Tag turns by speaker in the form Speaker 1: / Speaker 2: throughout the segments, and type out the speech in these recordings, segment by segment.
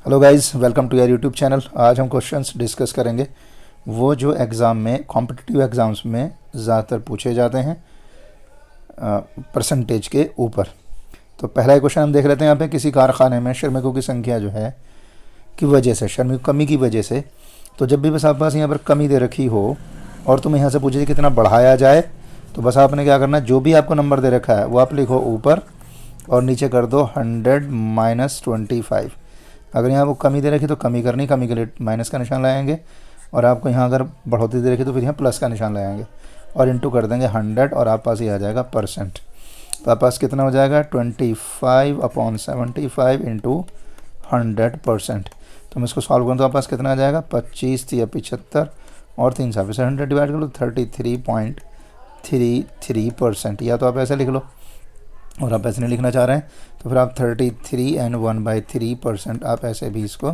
Speaker 1: Hello guys, welcome to your YouTube channel. आज हम questions discuss करेंगे वो जो एग्ज़ाम में कॉम्पिटिटिव एग्ज़ाम्स में ज़्यादातर पूछे जाते हैं परसेंटेज के ऊपर। तो पहला क्वेश्चन हम देख लेते हैं। यहाँ पे किसी कारखाने में श्रमिकों की संख्या जो है की वजह से, श्रमिक कमी की वजह से, तो जब भी बस आप पास यहाँ पर कमी दे रखी हो और तुम यहाँ से पूछे कितना बढ़ाया जाए, तो बस आपने क्या करना है, जो भी आपको नंबर दे रखा है वो आप लिखो ऊपर और नीचे कर दो 100 - 25। अगर यहाँ वो कमी दे रखी तो कमी करनी, कमी के लिए माइनस का निशान लगाएंगे, और आपको यहाँ अगर बढ़ोतरी दे रखी तो फिर यहाँ प्लस का निशान लगाएंगे और इंटू कर देंगे 100 और आप पास ये आ जाएगा परसेंट। तो आप पास कितना हो जाएगा 25/75 इंटू 100%। तो हम इसको सॉल्व करें तो आप पास कितना आ जाएगा 25 या 75 और 3 साल से 100 डिवाइड कर लो 33.33%। या तो आप ऐसे लिख लो, और आप ऐसे नहीं लिखना चाह रहे हैं तो फिर आप 33 and 1/3% आप ऐसे भी इसको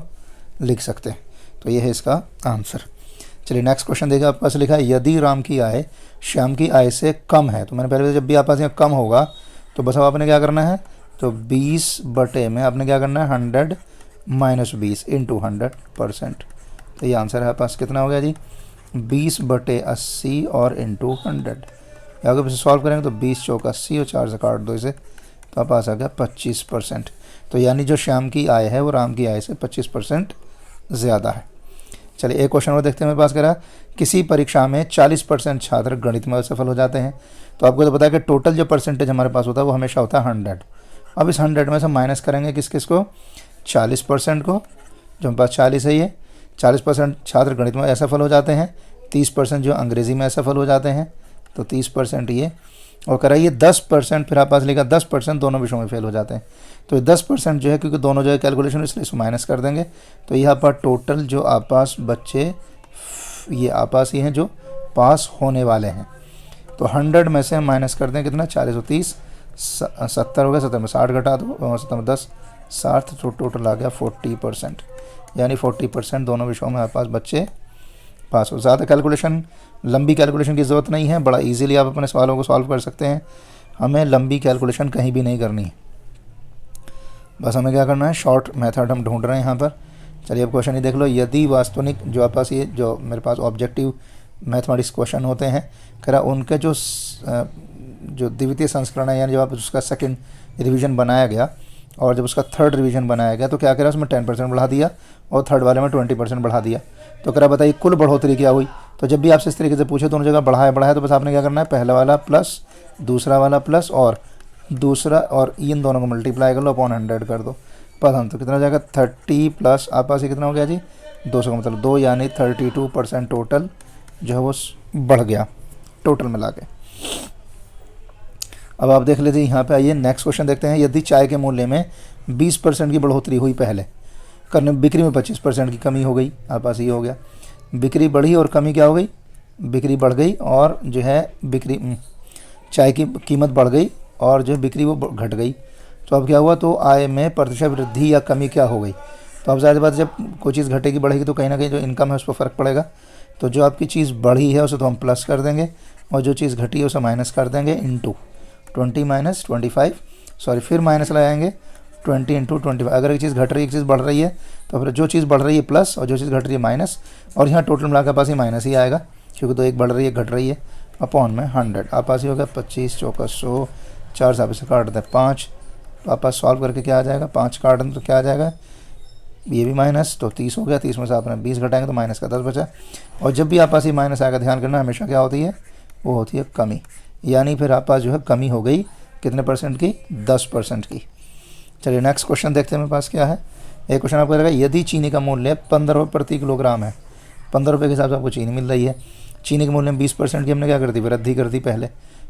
Speaker 1: लिख सकते हैं। तो ये है इसका आंसर। चलिए नेक्स्ट क्वेश्चन देखिए, आपके पास लिखा है यदि राम की आय श्याम की आय से कम है। तो मैंने पहले जब भी आप पास यहाँ कम होगा तो बस अब आपने क्या करना है, तो 20 बटे में आपने क्या करना है 100 - 20 इंटू 100%। तो ये आंसर है आपके पास कितना हो गया जी 20/80 और इंटू 100। अगर इसे सॉल्व करेंगे तो 20 चौक 80 और 4 से काट दो इसे, तो आप पास आ गया 25%। तो यानी जो श्याम की आय है वो राम की आय से 25% ज़्यादा है। चलिए एक क्वेश्चन और देखते हैं। मेरे पास कह रहा है किसी परीक्षा में 40% छात्र गणित में असफल हो जाते हैं। तो आपको तो पता है कि टोटल जो परसेंटेज हमारे पास होता है वो हमेशा होता है 100। अब इस 100 में से माइनस करेंगे किस किस को, 40% को, जो हमारे पास 40 है, ये 40% छात्र गणित में असफल हो जाते हैं, 30% जो अंग्रेज़ी में असफल हो जाते हैं, तो 30% ये, और कराइए 10% फिर आप पास लेगा 10% दोनों विषयों में फेल हो जाते हैं। तो ये 10% जो है, क्योंकि दोनों जो है कैलकुलेशन, इसलिए इसको माइनस कर देंगे। तो यहाँ पर टोटल जो आप पास बच्चे ये आप पास ही हैं जो पास होने वाले हैं। तो 100 में से हम माइनस कर दें कितना 40 और 30 70 हो गया, 70 में 60 घटा दो, 70 में 10 60, तो टोटल आ गया 40%। यानी 40% दोनों विषयों में आप पास बच्चे पास हो। ज़्यादा कैलकुलेशन, लंबी कैलकुलेशन की ज़रूरत नहीं है, बड़ा इजीली आप अपने सवालों को सॉल्व कर सकते हैं। हमें लंबी कैलकुलेशन कहीं भी नहीं करनी है, बस हमें क्या करना है, शॉर्ट मेथड हम ढूंढ रहे हैं यहाँ पर। चलिए अब क्वेश्चन ही देख लो। यदि वास्तविक जो आप पास ये जो मेरे पास ऑब्जेक्टिव मैथमेटिक्स क्वेश्चन होते हैं, कह रहा उनके जो द्वितीय संस्करण है, यानी जब आप उसका सेकंड रिवीजन बनाया गया और जब उसका थर्ड रिवीजन बनाया गया तो क्या करा, उसमें 10% बढ़ा दिया और थर्ड वाले में 20% बढ़ा दिया। तो करा बताइए कुल बढ़ोतरी क्या हुई। तो जब भी आपसे इस तरीके से पूछे दोनों जगह बढ़ाया तो बस आपने क्या करना है, पहला वाला प्लस, दूसरा वाला प्लस और दूसरा, और इन दोनों को मल्टीप्लाई कर लो अपॉन 100 कर दो। पता तो कितना हो जाएगा 30 प्लस आप पास ये कितना हो गया जी 200 का मतलब 2, यानी 32% टोटल जो है वो बढ़ गया टोटल मिला के। अब आप देख लीजिए यहाँ पे आइए नेक्स्ट क्वेश्चन देखते हैं। यदि चाय के मूल्य में 20% की बढ़ोतरी हुई, पहले करने बिक्री में 25% की कमी हो गई, आप पास ये हो गया, बिक्री बढ़ी और कमी क्या हो गई, बिक्री बढ़ गई और जो है बिक्री चाय की कीमत बढ़ गई और जो बिक्री वो घट गई। तो अब क्या हुआ, तो आय में प्रतिशत वृद्धि या कमी क्या हो गई। तो अब ज़ाहिर बात जब कोई चीज़ घटेगी बढ़ेगी तो कहीं ना कहीं जो इनकम है उस पर फ़र्क पड़ेगा। तो जो आपकी चीज़ बढ़ी है उसे तो हम प्लस कर देंगे और जो चीज़ घटी है उसे माइनस कर देंगे इंटू 20 - 25, सॉरी फिर माइनस लगाएंगे 20 इंटू 25। अगर एक चीज़ घट रही है एक चीज़ बढ़ रही है तो फिर जो चीज़ बढ़ रही है प्लस और जो चीज़ घट रही है माइनस, और यहाँ टोटल मिला के पास ही माइनस ही आएगा क्योंकि तो एक बढ़ रही है घट रही है, अपॉन में 100। आप पास ही हो गया 25 चौका 100, 4 से आप इसे काट दें 5। तो आप पास सॉल्व करके क्या आ जाएगा, 5 काट दें तो क्या आ जाएगा, ये भी माइनस, तो 30 हो गया, 30 में से आपने 20 घटाएंगे तो माइनस का 10 बचा। और जब भी आप पास ही माइनस आएगा ध्यान करना हमेशा क्या होती है, वो होती है कमी। यानी फिर आप पास जो है कमी हो गई कितने परसेंट की, 10% की। चलिए नेक्स्ट क्वेश्चन देखते हैं मेरे पास क्या है। एक क्वेश्चन आपको रहेगा यदि चीनी का मूल्य 15 रुपये प्रति किलोग्राम है, 15 रुपये के हिसाब से आपको चीनी मिल रही है, चीनी के मूल्य में 20% की हमने क्या कर दी, वृद्धि कर दी पहले,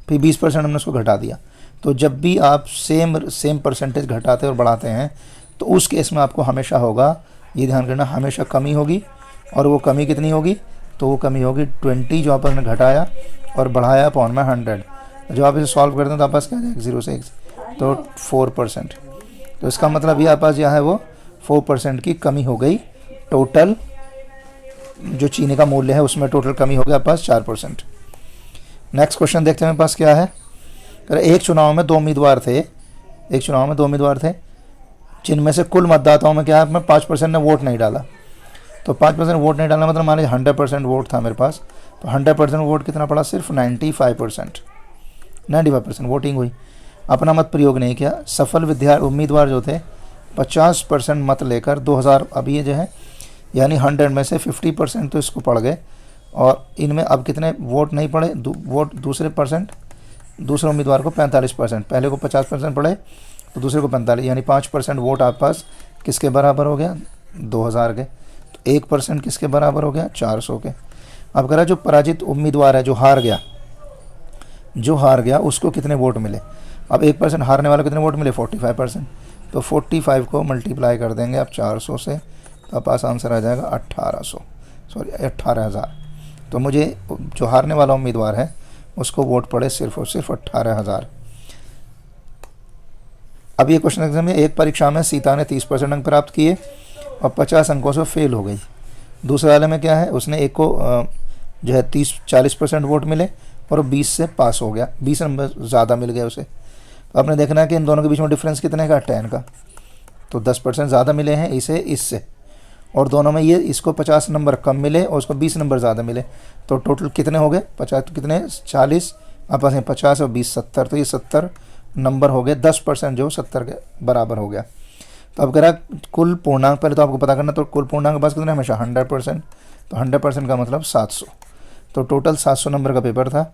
Speaker 1: फिर 20% हमने उसको घटा दिया। तो जब भी आप सेम परसेंटेज घटाते और बढ़ाते हैं तो उस केस में आपको हमेशा होगा, ये ध्यान करना, हमेशा कमी होगी। और वो कमी कितनी होगी, तो वो कमी होगी 20 जो आपने घटाया और बढ़ाया अपॉन में 100। जब आप इसे सॉल्व करते हैं तो आप पास क्या जाएगा 0 से 1, तो 4%। तो इसका मतलब ये आप पास यहाँ है वो 4% की कमी हो गई। टोटल जो चीनी का मूल्य है उसमें टोटल कमी हो गया आप पास 4%। नेक्स्ट क्वेश्चन देखते हैं मेरे पास क्या है। एक चुनाव में दो उम्मीदवार थे, जिनमें से कुल मतदाताओं में क्या है, मैं 5% ने वोट नहीं डाला। तो 5% वोट नहीं डालना मतलब मान लीजिए 100% वोट था मेरे पास, तो 100% वोट कितना पड़ा, सिर्फ 95% वोटिंग हुई। अपना मत प्रयोग नहीं किया। सफल उम्मीदवार जो थे 50% मत लेकर 2000, अब ये जो है यानी 100 में से 50% तो इसको पड़ गए, और इनमें अब कितने वोट नहीं पड़े, वोट दूसरे उम्मीदवार को 45%, पहले को 50% पड़े तो दूसरे को 45, यानी 5% वोट आप पास किसके बराबर हो गया, 2000 के। तो 1% किसके बराबर हो गया, 400 के। अब कह रहा है जो पराजित उम्मीदवार है, जो हार गया उसको कितने वोट मिले। अब 1% हारने वाले कितने वोट मिले, 45%। तो 45 को मल्टीप्लाई कर देंगे आप 400 से, तो पास आंसर आ जाएगा 18,000। तो मुझे जो हारने वाला उम्मीदवार है उसको वोट पड़े सिर्फ और सिर्फ 18,000। अब ये क्वेश्चन एग्जाम में, एक परीक्षा में सीता ने 30% अंक प्राप्त किए और 50 अंकों से फेल हो गई। दूसरे वाले में क्या है, उसने एक को जो है 40% वोट मिले और 20 से पास हो गया, 20 नंबर ज़्यादा मिल गए उसे। तो आपने देखना है कि इन दोनों के बीच में डिफरेंस कितने का, 10 का। तो 10% ज़्यादा मिले हैं इसे इससे, और दोनों में ये इसको 50 नंबर कम मिले और उसको 20 नंबर ज़्यादा मिले। तो टोटल कितने हो गए, 50 तो कितने, 40 आपस में 50 और 20 70, तो ये 70 नंबर हो गए। 10% जो 70 के बराबर हो गया। तो अब कह रहा कुल पूर्णांक, पहले तो आपको पता करना, तो कुल पूर्णांक के पास कितने, हमेशा 100%। तो 100% का मतलब 700। तो टोटल 700 नंबर का पेपर था,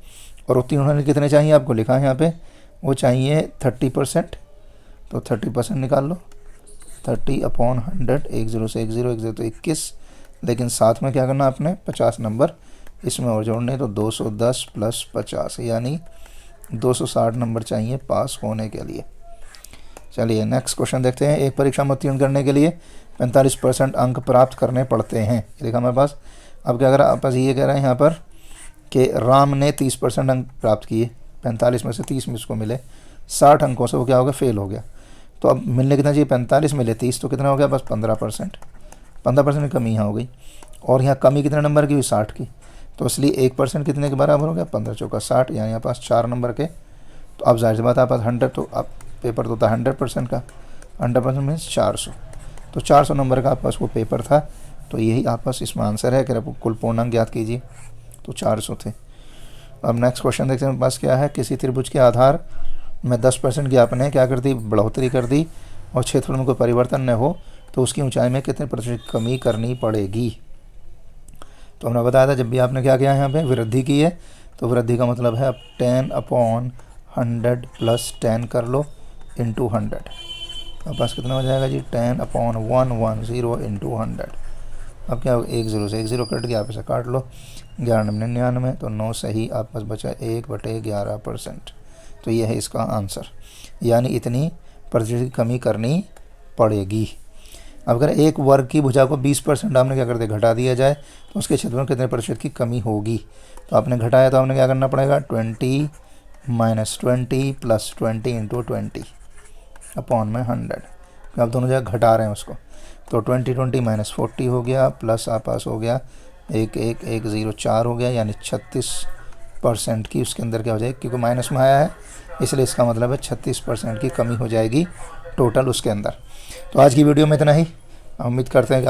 Speaker 1: और उत्तीर्ण होने कितने चाहिए आपको लिखा है यहाँ पे, वो चाहिए 30%। तो 30% निकाल लो, 30/100, 10 से 10 तो 21, लेकिन साथ में क्या करना आपने, 50 नंबर इसमें और जोड़ने। तो 210 + 50 यानी 260 नंबर चाहिए पास होने के लिए। चलिए नेक्स्ट क्वेश्चन देखते हैं। एक परीक्षा में उत्तीर्ण करने के लिए 45% अंक प्राप्त करने पड़ते हैं, लिखा मेरे पास। अब क्या करा, आपस ये कह रहे हैं यहाँ पर कि राम ने 30% अंक प्राप्त किए, 45 में से 30 में उसको मिले, 60 अंकों से वो क्या हो गया, फेल हो गया। तो अब मिलने कितना चाहिए, 45 मिले 30, तो कितना हो गया, बस 15%। 15% की कमी यहाँ हो गई, और यहाँ कमी कितने नंबर की हुई, 60 की। तो इसलिए 1% कितने के बराबर हो गया, 15 चौका 60, यानी यहाँ पास 4 नंबर के। तो अब जाहिर सी बात है, आप पास 100, तो अब पेपर तो होता है 100% का, 100% मीन्स 400। तो 400 नंबर का आप पास वो पेपर था। तो यही आप पास इसमें आंसर है कि कुल पूर्णांक ज्ञात कीजिए। तो 400 थे। अब नेक्स्ट क्वेश्चन देखते हैं मेरे पास क्या है। किसी त्रिभुज के आधार में 10% की आपने क्या कर दी, बढ़ोतरी कर दी, और क्षेत्रफल में कोई परिवर्तन न हो तो उसकी ऊंचाई में कितने प्रतिशत कमी करनी पड़ेगी। तो हमने बताया था, जब भी आपने क्या किया है, यहाँ पे वृद्धि की है, तो वृद्धि का मतलब है अब 10/100 + 10 कर लो इंटू 100। अब पास कितना हो जाएगा जी, 10/110 इंटू 100। अब क्या होगा, 10 से 10 कट गया, आप इसे काट लो, 11/99, तो 9 सही, आप पास बचा 1/11%। तो ये है इसका आंसर, यानी इतनी प्रतिशत की कमी करनी पड़ेगी। अब अगर एक वर्ग की भुजा को 20% आपने क्या कर दिया, घटा दिया जाए, तो उसके क्षेत्र में कितने प्रतिशत की कमी होगी। तो आपने घटाया, तो आपने क्या करना पड़ेगा, 20 - 20 + 20 इंटू 20/100। अब दोनों जगह घटा रहे हैं उसको, तो 20 - 40 हो गया, प्लस आप पास हो गया 1104 हो गया, यानी 36% की उसके अंदर क्या हो जाएगी, क्योंकि माइनस में आया है इसलिए इसका मतलब है 36% की कमी हो जाएगी टोटल उसके अंदर। तो आज की वीडियो में इतना ही। उम्मीद करते हैं कि